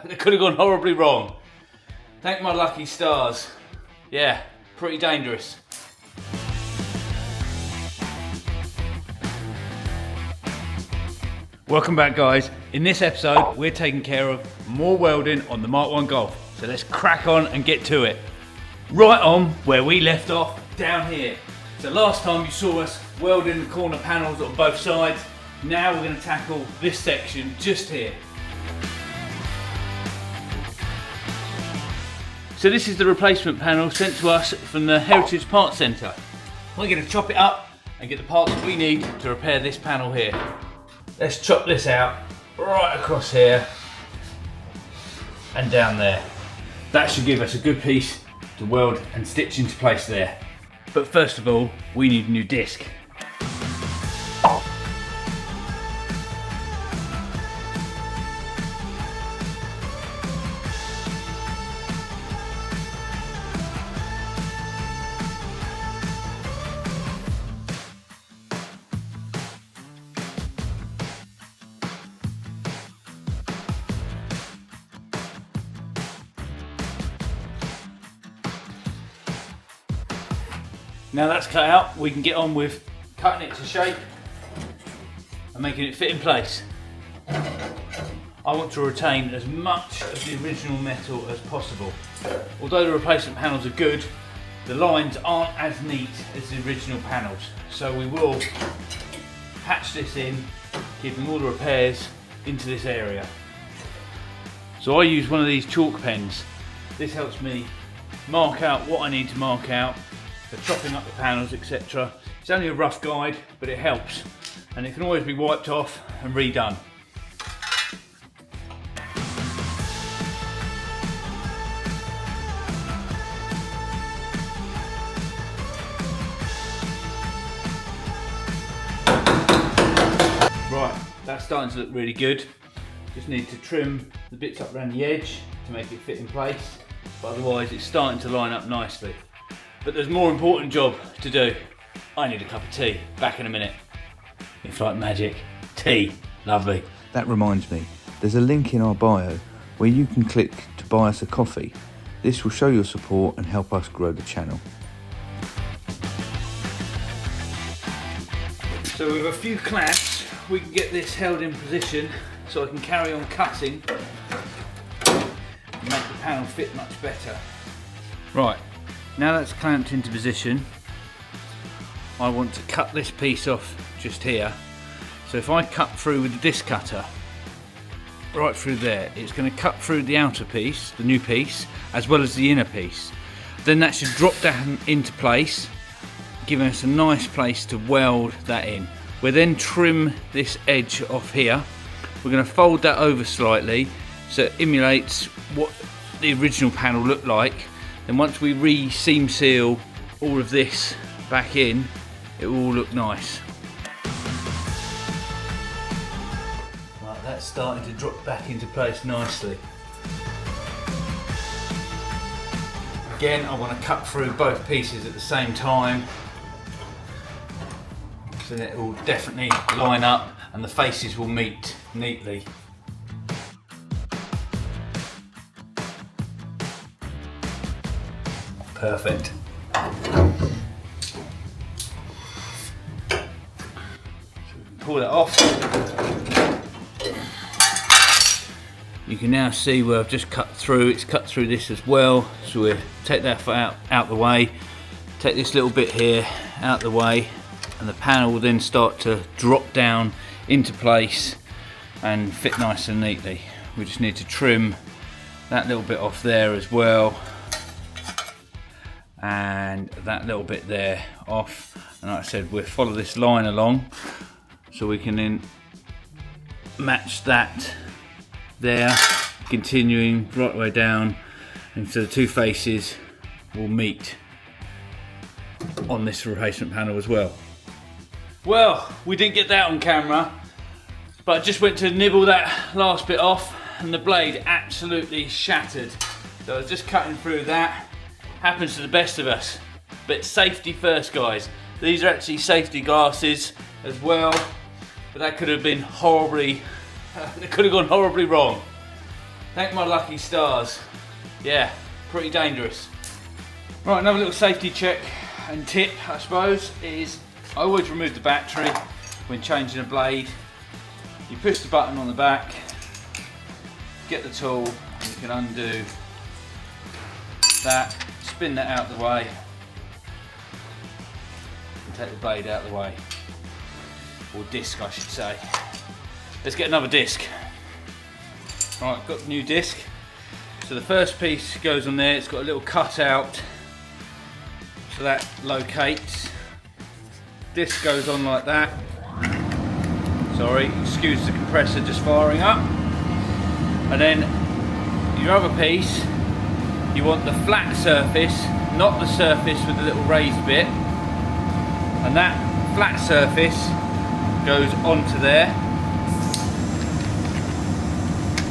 It could have gone horribly wrong. Thank my lucky stars. Yeah, pretty dangerous. Welcome back, guys. In this episode, we're taking care of more welding on the MK1 Golf. So let's crack on and get to it. Right on where we left off, down here. So last time you saw us welding the corner panels on both sides. Now we're going to tackle this section just here. So this is the replacement panel sent to us from the Heritage Parts Centre. We're going to chop it up and get the parts that we need to repair this panel here. Let's chop this out right across here and down there. That should give us a good piece to weld and stitch into place there. But first of all, we need a new disc. Now that's cut out, we can get on with cutting it to shape and making it fit in place. I want to retain as much of the original metal as possible. Although the replacement panels are good, the lines aren't as neat as the original panels. So we will patch this in, keeping all the repairs into this area. So I use one of these chalk pens. This helps me mark out what I need to mark out for chopping up the panels, etc. It's only a rough guide, but it helps, and it can always be wiped off and redone. Right, that's starting to look really good. Just need to trim the bits up around the edge to make it fit in place, but otherwise it's starting to line up nicely. But there's a more important job to do. I need a cup of tea. Back in a minute. It's like magic. Tea. Lovely. That reminds me, there's a link in our bio where you can click to buy us a coffee. This will show your support and help us grow the channel. So with a few clamps, we can get this held in position so I can carry on cutting and make the panel fit much better. Right. Now that's clamped into position, I want to cut this piece off just here. So if I cut through with the disc cutter, right through there, it's going to cut through the outer piece, the new piece, as well as the inner piece. Then that should drop down into place, giving us a nice place to weld that in. We'll then trim this edge off here. We're going to fold that over slightly so it emulates what the original panel looked like. Then once we re-seam seal all of this back in, it will all look nice. Right, that's starting to drop back into place nicely. Again, I want to cut through both pieces at the same time, so that it will definitely line up and the faces will meet neatly. Perfect. So we can pull that off. You can now see where I've just cut through. It's cut through this as well. So we'll take that out the way. Take this little bit here out the way, and the panel will then start to drop down into place and fit nice and neatly. We just need to trim that little bit off there as well, and that little bit there off. And like I said, we'll follow this line along so we can then match that there, continuing right the way down, and so the two faces will meet on this replacement panel as well. Well, we didn't get that on camera, but I just went to nibble that last bit off and the blade absolutely shattered. So I was just cutting through that. Happens to the best of us. But safety first, guys. These are actually safety glasses as well, but that could have been horribly, it could have gone horribly wrong. Thank my lucky stars. Yeah, pretty dangerous. Right, another little safety check and tip, I suppose, is I always remove the battery when changing a blade. You push the button on the back, get the tool, and you can undo that, spin that out of the way, and take the blade out of the way. Or disc, I should say. Let's get another disc. Right, got the new disc. So the first piece goes on there, it's got a little cutout, so that locates. Disc goes on like that. Sorry, excuse the compressor just firing up. And then your other piece, you want the flat surface, not the surface with the little raised bit. And that flat surface goes onto there.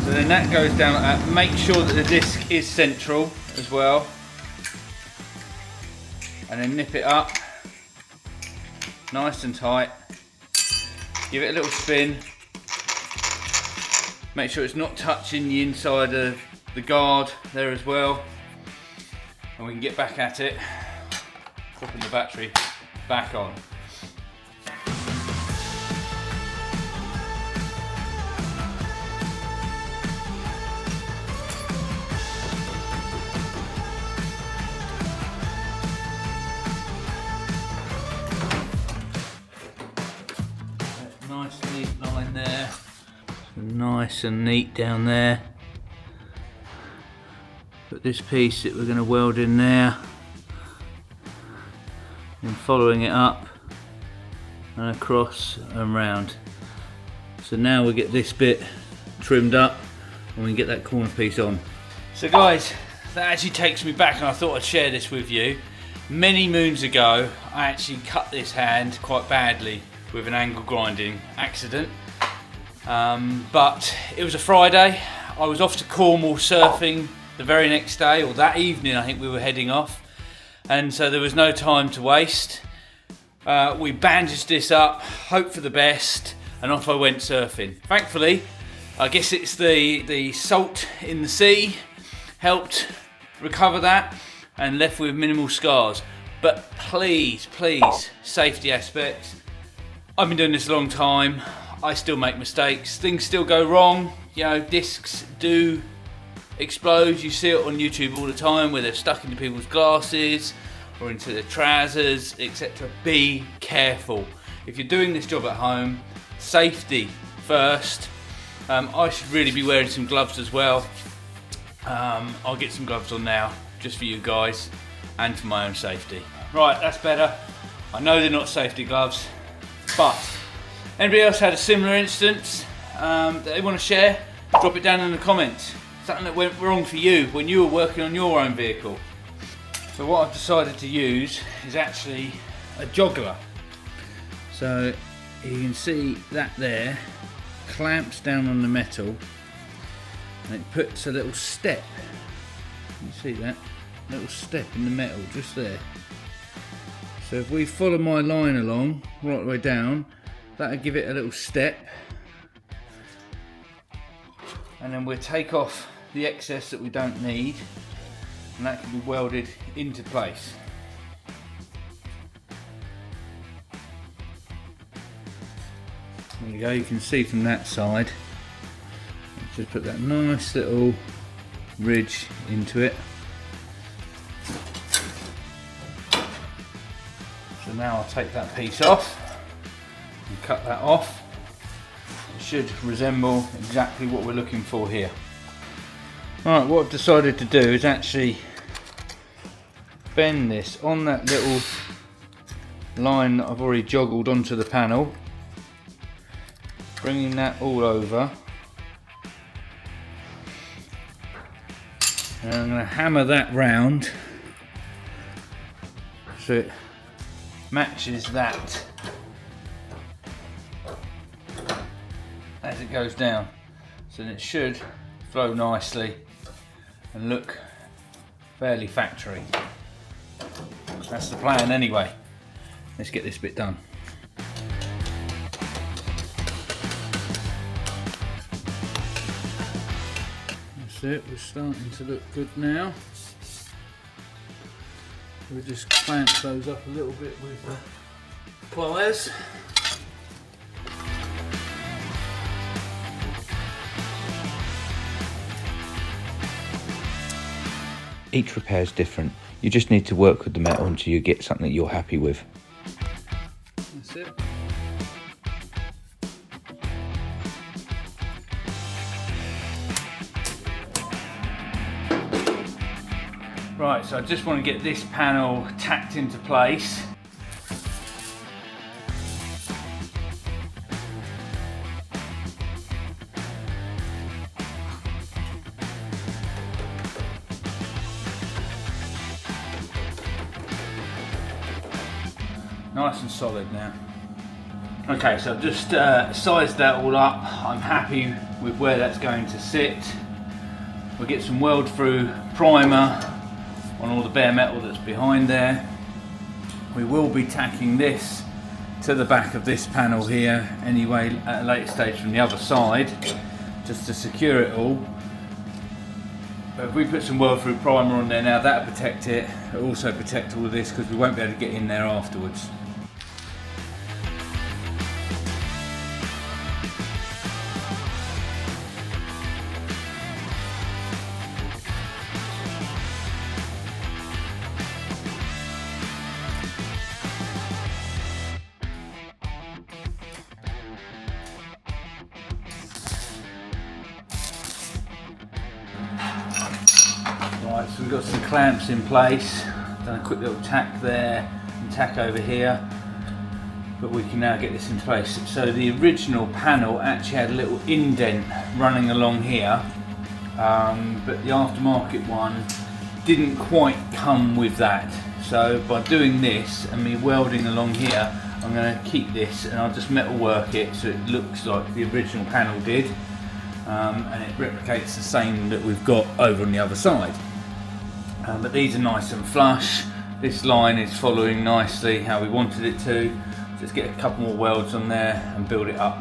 So then that goes down like that. Make sure that the disc is central as well. And then nip it up, nice and tight. Give it a little spin. Make sure it's not touching the inside of the guard there as well. And we can get back at it, popping the battery back on. Nice neat line there. Nice and neat down there. Put this piece that we're going to weld in there, and following it up and across and round. So now we get this bit trimmed up and we can get that corner piece on. So guys, that actually takes me back, and I thought I'd share this with you. Many moons ago I actually cut this hand quite badly with an angle grinding accident. But it was a Friday, I was off to Cornwall surfing the very next day, or that evening I think we were heading off, and so there was no time to waste. We bandaged this up, hoped for the best, and off I went surfing. Thankfully, I guess it's the salt in the sea helped recover that and left with minimal scars. But please, safety aspects. I've been doing this a long time. I still make mistakes. Things still go wrong. You know, discs do explode. You see it on YouTube all the time where they're stuck into people's glasses or into their trousers, etc. Be careful. If you're doing this job at home, safety first. I should really be wearing some gloves as well. I'll get some gloves on now just for you guys and for my own safety. Right, that's better. I know they're not safety gloves, but anybody else had a similar instance that they want to share? Drop it down in the comments. Something that went wrong for you when you were working on your own vehicle. So what I've decided to use is actually a joggler. So you can see that there clamps down on the metal and it puts a little step. You see that? Little step in the metal just there. So if we follow my line along right the way down, that'll give it a little step, and then we'll take off the excess that we don't need, and that can be welded into place. There you go, you can see from that side. Just put that nice little ridge into it. So now I'll take that piece off and cut that off. It should resemble exactly what we're looking for here. Alright, what I've decided to do is actually bend this on that little line that I've already joggled onto the panel, bringing that all over, and I'm going to hammer that round so it matches that as it goes down, so then it should flow nicely and look fairly factory. That's the plan anyway. Let's get this bit done. That's it, we're starting to look good now. We'll just clamp those up a little bit with the pliers. Each repair is different. You just need to work with the metal until you get something that you're happy with. That's it. Right, so I just want to get this panel tacked into place. Nice and solid now. Okay, so I've just sized that all up. I'm happy with where that's going to sit. We'll get some weld through primer on all the bare metal that's behind there. We will be tacking this to the back of this panel here anyway at a later stage from the other side, just to secure it all. But if we put some weld through primer on there now, that'll protect it. It'll also protect all of this because we won't be able to get in there afterwards. Right, so we've got some clamps in place. Done a quick little tack there and tack over here, but we can now get this in place. So the original panel actually had a little indent running along here, but the aftermarket one didn't quite come with that. So by doing this and me welding along here, I'm going to keep this and I'll just metalwork it so it looks like the original panel did, and it replicates the same that we've got over on the other side. But these are nice and flush. This line is following nicely how we wanted it to. Just get a couple more welds on there and build it up.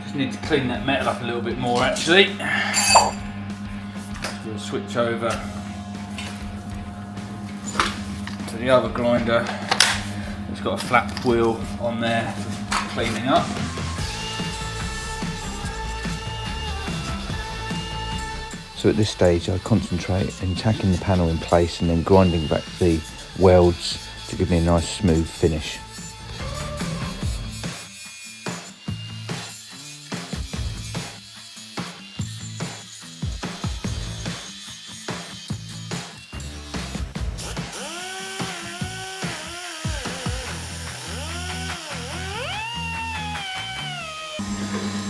Just need to clean that metal up a little bit more actually. We'll switch over to the other grinder. It's got a flat wheel on there for cleaning up. So at this stage I concentrate in tacking the panel in place and then grinding back the welds to give me a nice smooth finish.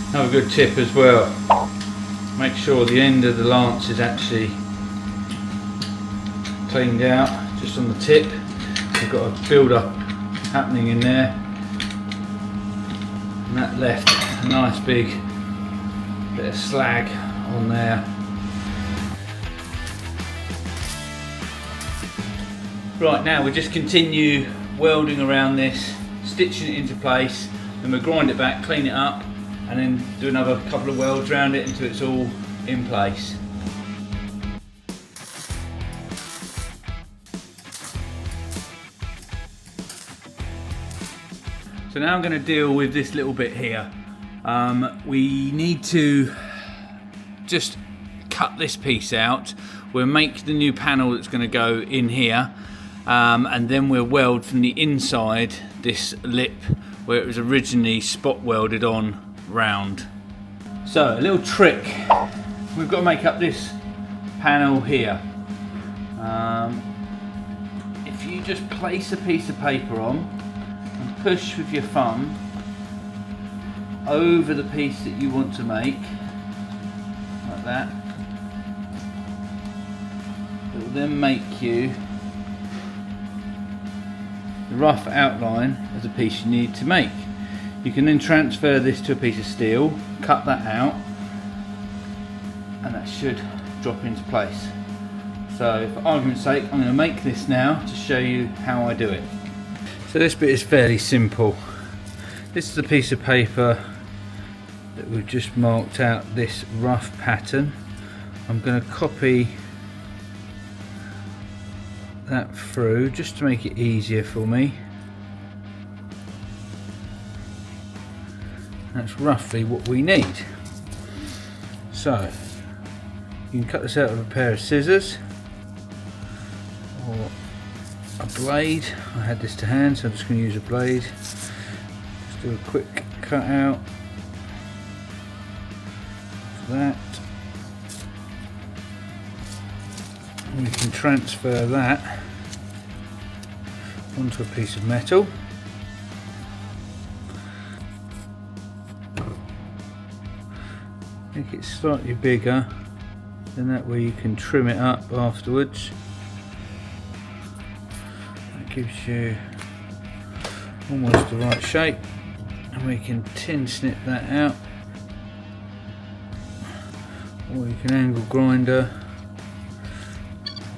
Another good tip as well. Make sure the end of the lance is actually cleaned out, just on the tip. We've got a build up happening in there, and that left a nice big bit of slag on there. Right, now we just continue welding around this, stitching it into place, then we'll grind it back, clean it up, and then do another couple of welds around it until it's all in place. So now I'm going to deal with this little bit here. We need to just cut this piece out. We'll make the new panel that's going to go in here, and then we'll weld from the inside this lip where it was originally spot welded on round. So a little trick, we've got to make up this panel here. If you just place a piece of paper on and push with your thumb over the piece that you want to make, like that, it will then make you the rough outline of the piece you need to make. You can then transfer this to a piece of steel, cut that out, and that should drop into place. So for argument's sake, I'm going to make this now to show you how I do it. So this bit is fairly simple. This is the piece of paper that we've just marked out this rough pattern. I'm going to copy that through just to make it easier for me. That's roughly what we need. So you can cut this out with a pair of scissors or a blade. I had this to hand, so I'm just going to use a blade. Just do a quick cut out for that. And we can transfer that onto a piece of metal. Make it slightly bigger, then that way you can trim it up afterwards. That gives you almost the right shape, and we can tin snip that out, or you can angle grinder,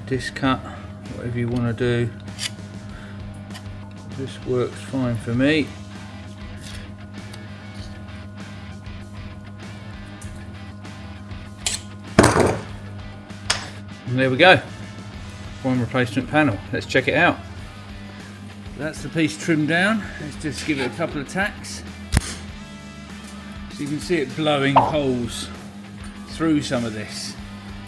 disc cut, whatever you want to do. This works fine for me. And there we go, one replacement panel. Let's check it out. That's the piece trimmed down. Let's just give it a couple of tacks. So you can see it blowing holes through some of this.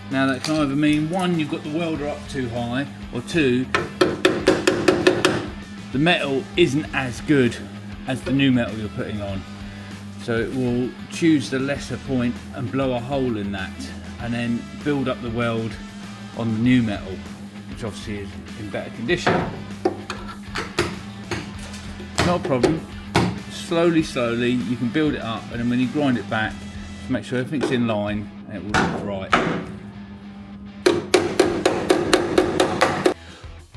Now that can either mean one, you've got the welder up too high, or two, the metal isn't as good as the new metal you're putting on. So it will choose the lesser point and blow a hole in that, and then build up the weld on the new metal, which obviously is in better condition. Not a problem. Slowly you can build it up, and then when you grind it back, just make sure everything's in line and it will look right.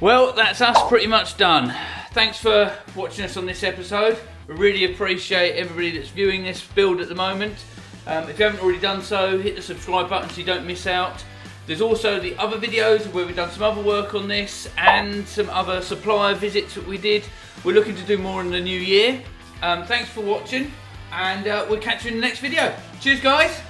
Well, that's us pretty much done. Thanks for watching us on this episode. We really appreciate everybody that's viewing this build at the moment. If you haven't already done so, hit the subscribe button so you don't miss out. There's also the other videos where we've done some other work on this and some other supplier visits that we did. We're looking to do more in the new year. Thanks for watching, and we'll catch you in the next video. Cheers guys!